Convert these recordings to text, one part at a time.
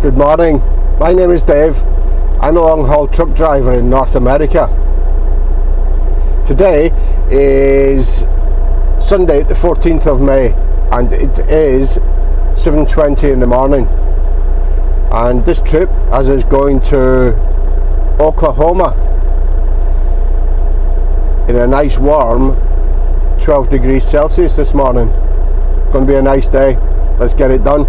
Good morning, my name is Dave. I'm a long-haul truck driver in North America. Today is Sunday the 14th of May and it is 7:20 in the morning, and this trip as is going to Oklahoma in a nice warm 12 degrees Celsius this morning. Going to be a nice day. Let's get it done.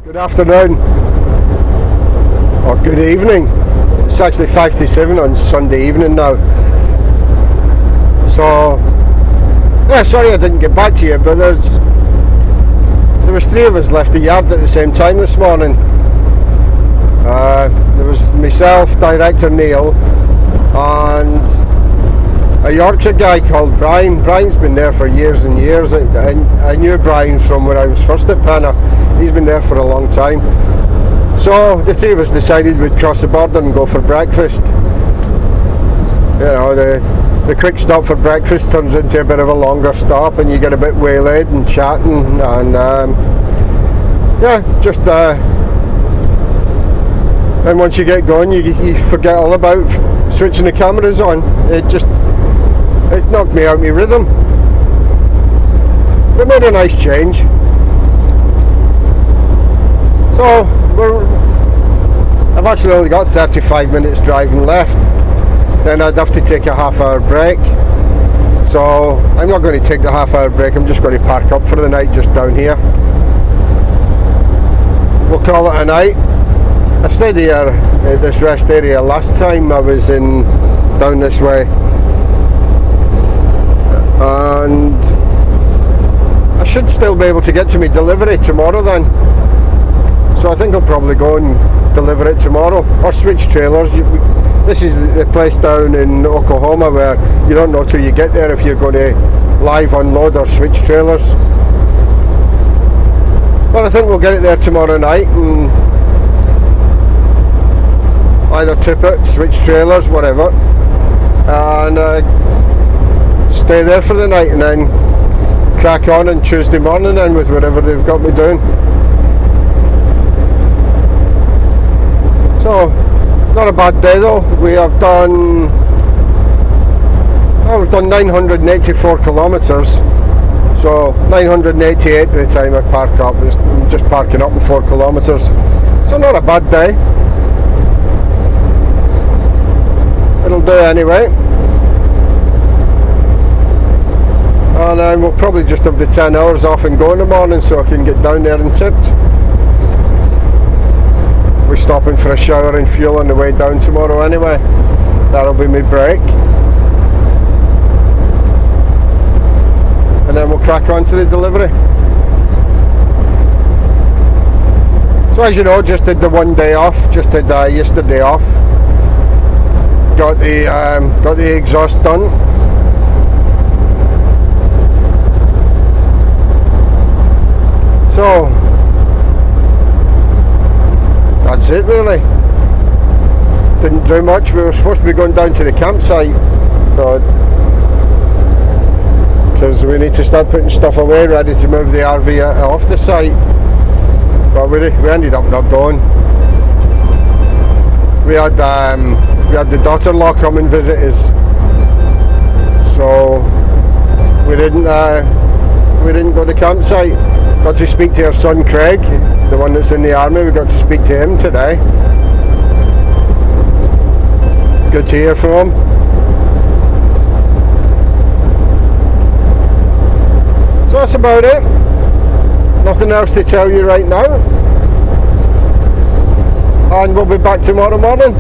Good afternoon, or good evening. It's actually 5:07 on Sunday evening now. So, yeah, sorry I didn't get back to you, but there was three of us left the yard at the same time this morning. There was myself, director Neil, and a Yorkshire guy called Brian. Brian's been there for years and years. I knew Brian from when I was first at Penna. He's been there for a long time. So the three of us decided we'd cross the border and go for breakfast. You know, the quick stop for breakfast turns into a bit of a longer stop and you get a bit waylaid and chatting and yeah, just and once you get going you forget all about switching the cameras on. It knocked me out of my rhythm. It made a nice change. So I've actually only got 35 minutes driving left. Then I'd have to take a half-hour break. So I'm not going to take the half-hour break. I'm just going to park up for the night just down here. We'll call it a night. I stayed here at this rest area last time I was down this way. And I should still be able to get to my delivery tomorrow then. So I think I'll probably go and deliver it tomorrow, or switch trailers. This is the place down in Oklahoma where you don't know till you get there if you're going to live unload or switch trailers. But I think we'll get it there tomorrow night and either tip it, switch trailers, whatever, and stay there for the night and then crack on Tuesday morning then with whatever they've got me doing. So, not a bad day though. We've done 984 kilometres, so 988 by the time I park up. It's just parking up in 4 kilometres, so not a bad day. It'll do anyway. And then we'll probably just have the 10 hours off and go in the morning so I can get down there and tipped. We're stopping for a shower and fuel on the way down tomorrow anyway. That'll be my break. And then we'll crack on to the delivery. So as you know, just did the one day off, just did yesterday off. Got the exhaust done. So that's it really. Didn't do much. We were supposed to be going down to the campsite, because we need to start putting stuff away, ready to move the RV off the site. But we ended up not going. We had the daughter-in-law come and visit us, so we didn't go to the campsite. Got to speak to her son Craig, the one that's in the army. We got to speak to him today. Good to hear from him. So that's about it. Nothing else to tell you right now. And we'll be back tomorrow morning.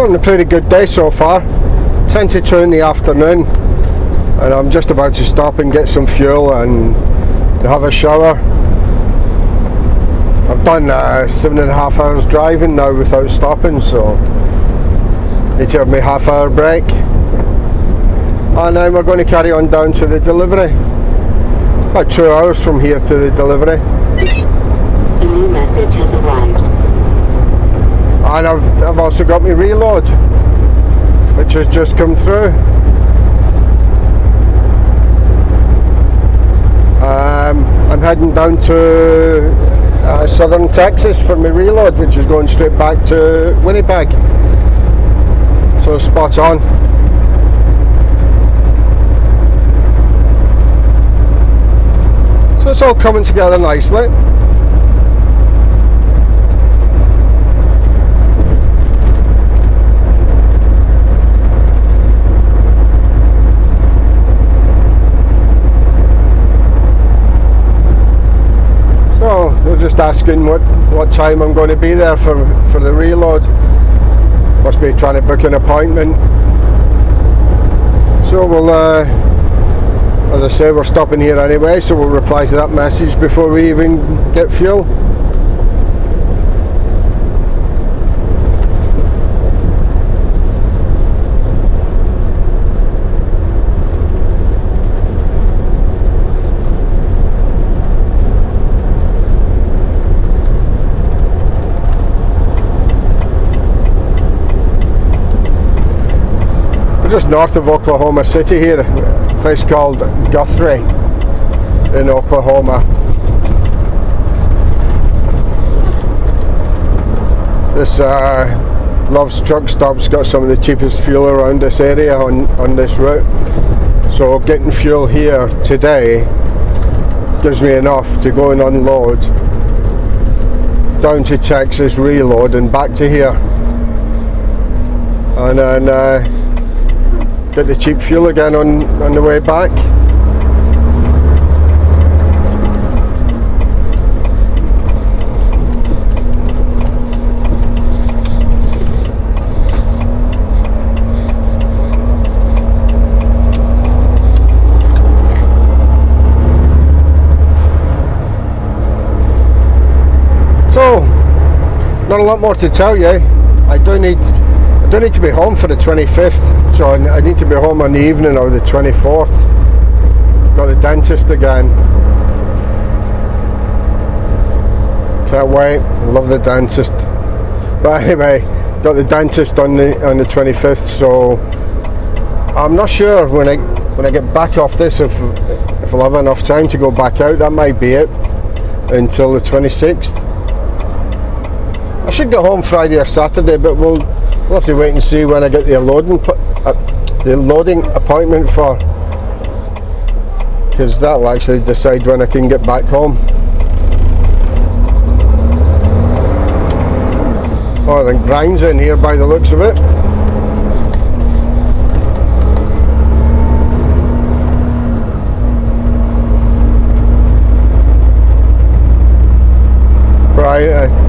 having a pretty good day so far. 10 to 2 in the afternoon, and I'm just about to stop and get some fuel and to have a shower. I've done 7.5 hours driving now without stopping, so need to have my half-hour break. And then we're going to carry on down to the delivery. About 2 hours from here to the delivery. A new message has arrived. And I've also got my reload, which has just come through. I'm heading down to southern Texas for my reload, which is going straight back to Winnipeg. So spot on. So it's all coming together nicely. So they're just asking what time I'm going to be there for the reload. Must be trying to book an appointment. So we'll, as I say, we're stopping here anyway, so we'll reply to that message before we even get fuel. We're just north of Oklahoma City here, a place called Guthrie in Oklahoma. This Love's Truck Stop's got some of the cheapest fuel around this area on this route. So getting fuel here today gives me enough to go and unload down to Texas, reload and back to here. And then get the cheap fuel again on the way back. So, not a lot more to tell you. I do need to be home for the 25th, so I need to be home on the evening of the 24th. Got the dentist again. Can't wait. Love the dentist. But anyway, got the dentist on the 25th, so I'm not sure when I get back off this if I'll have enough time to go back out. That might be it until the 26th. I should get home Friday or Saturday, but we'll have to wait and see when I get the loading appointment for, because that'll actually decide when I can get back home. Oh, I think Brian's in here by the looks of it.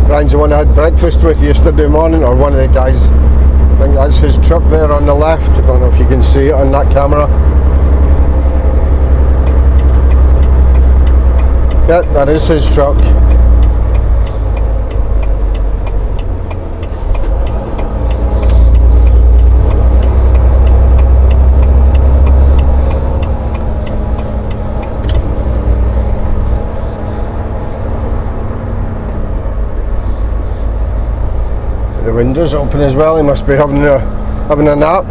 Brian's the one I had breakfast with yesterday morning, or one of the guys. I think that's his truck there on the left. I don't know if you can see it on that camera. Yeah, that is his truck. The window's open as well. He must be having a nap.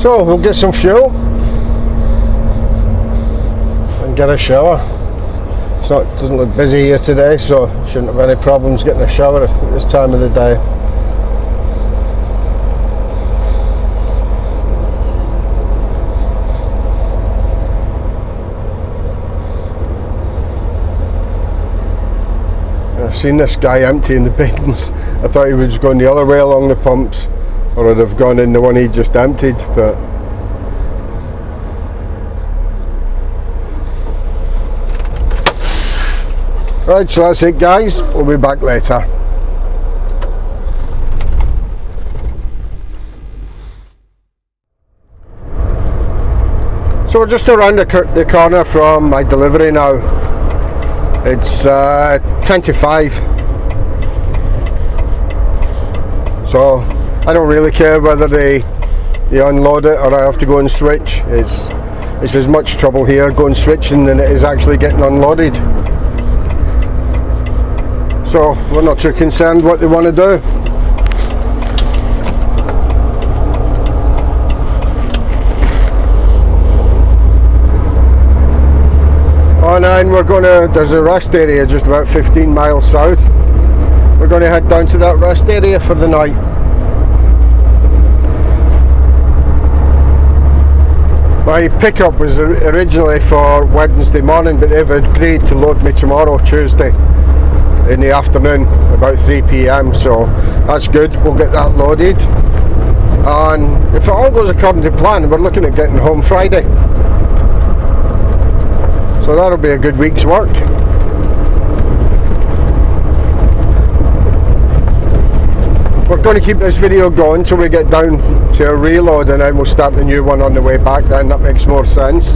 So we'll get some fuel and get a shower. Doesn't look busy here today, so shouldn't have any problems getting a shower at this time of the day. I've seen this guy emptying the bins. I thought he was going the other way along the pumps, or I'd have gone in the one he just emptied, but right, so that's it guys, we'll be back later. So we're just around the corner from my delivery now. It's 10 to 5. So I don't really care whether they unload it or I have to go and switch. It's as much trouble here going switching than it is actually getting unloaded. So we're not too concerned what they want to do. Oh, and there's a rest area just about 15 miles south. We're going to head down to that rest area for the night. My pickup was originally for Wednesday morning, but they've agreed to load me tomorrow, Tuesday, in the afternoon, about 3 p.m, so that's good. We'll get that loaded, and if it all goes according to plan, we're looking at getting home Friday. So that'll be a good week's work. We're going to keep this video going till we get down to a reload, and then we'll start the new one on the way back. Then that makes more sense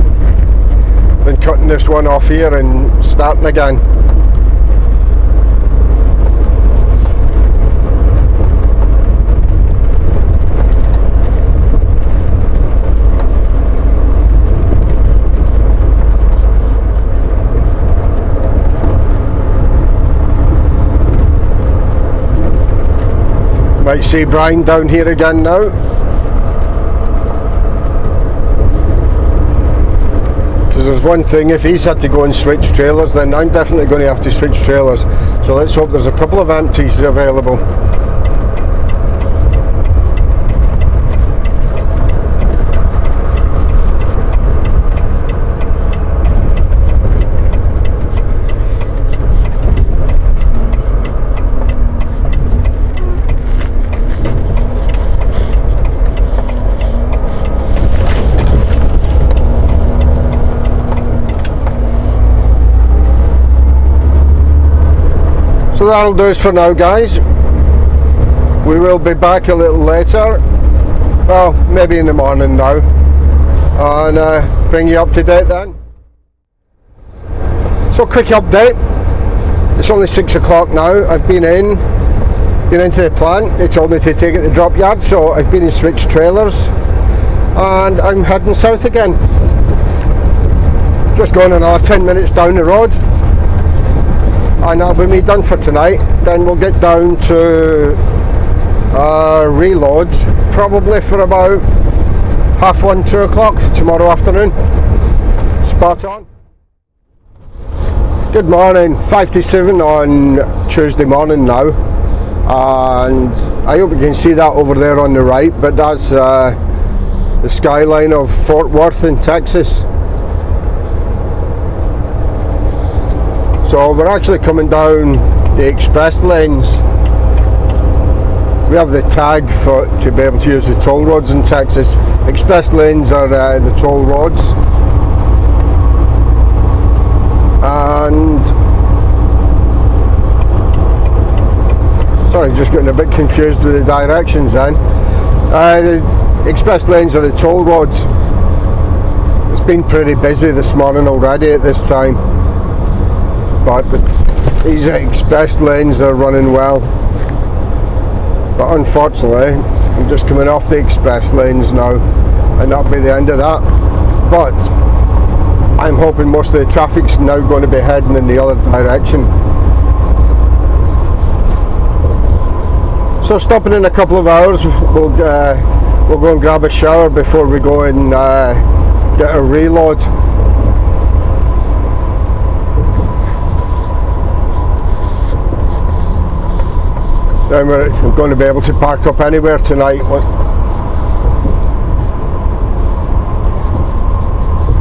than cutting this one off here and starting again. Might see Brian down here again now. Because there's one thing, if he's had to go and switch trailers, then I'm definitely going to have to switch trailers. So let's hope there's a couple of empties available. So that'll do us for now guys. We will be back a little later, well maybe in the morning now, and bring you up to date then. So quick update, it's only 6 o'clock now. I've been into the plant. They told me to take it to the drop yard, so I've been and switched trailers and I'm heading south again. Just going another 10 minutes down the road, and that'll be me done for tonight. Then we'll get down to reload probably for about 1:30, 2 o'clock tomorrow afternoon. Spot on. Good morning, 5 to 7 on Tuesday morning now, and I hope you can see that over there on the right, but that's the skyline of Fort Worth in Texas. So we're actually coming down the express lanes. We have the tag to be able to use the toll roads in Texas. Express lanes are the toll roads. And sorry, just getting a bit confused with the directions then. The express lanes are the toll roads. It's been pretty busy this morning already at this time, but these express lanes are running well. But unfortunately, I'm just coming off the express lanes now, and that'll be the end of that. But I'm hoping most of the traffic's now going to be heading in the other direction. So stopping in a couple of hours, we'll we'll go and grab a shower before we go and get a reload. Then we're going to be able to park up anywhere tonight.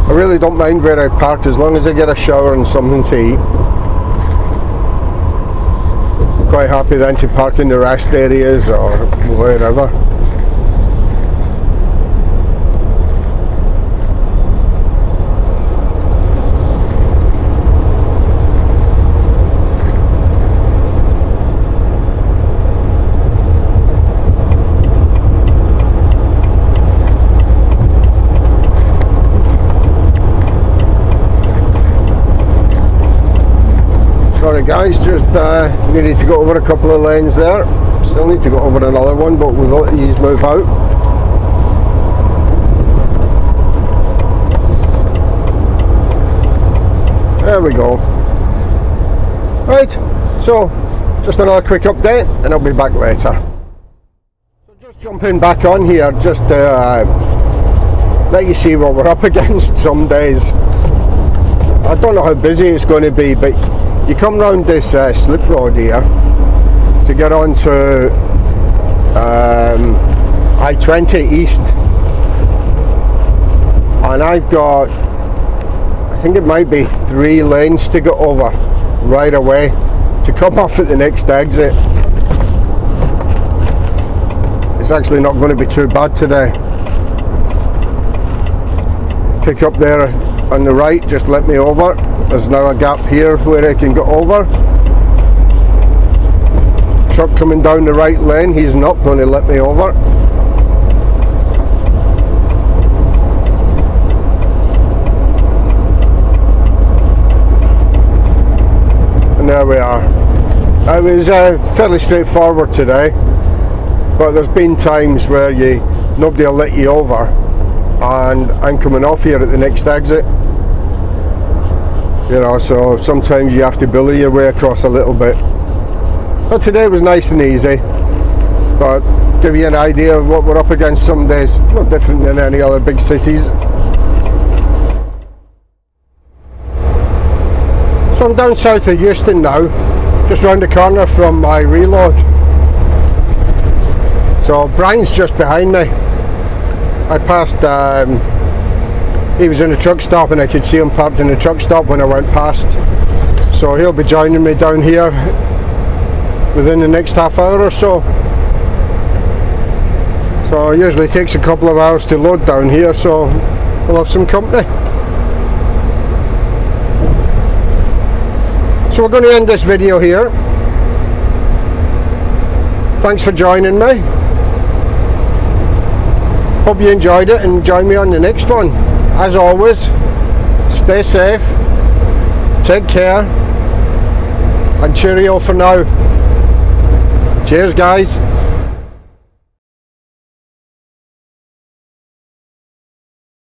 I really don't mind where I park as long as I get a shower and something to eat. Quite happy then to park in the rest areas or wherever. Sorry guys, just needed to go over a couple of lanes there. Still need to go over another one, but we'll let these move out. There we go. Right, so just another quick update and I'll be back later. So just jumping back on here just to let you see what we're up against some days. I don't know how busy it's going to be, but you come round this slip road here to get onto I-20 East, and I've got, I think it might be 3 lanes to go over right away to come off at the next exit. It's actually not going to be too bad today. Pick up there on the right, just let me over. There's now a gap here where I can get over. Truck coming down the right lane, he's not going to let me over. And there we are. It was fairly straightforward today, but there's been times where nobody will let you over, and I'm coming off here at the next exit. You know, so sometimes you have to bully your way across a little bit. But today was nice and easy. But give you an idea of what we're up against some days. No different than any other big cities. So I'm down south of Houston now, just round the corner from my reload. So Brian's just behind me. I passed, he was in a truck stop and I could see him parked in the truck stop when I went past. So he'll be joining me down here within the next half hour or so. So it usually takes a couple of hours to load down here, so we'll have some company. So we're going to end this video here. Thanks for joining me. Hope you enjoyed it and join me on the next one. As always, stay safe, take care, and cheerio for now. Cheers guys.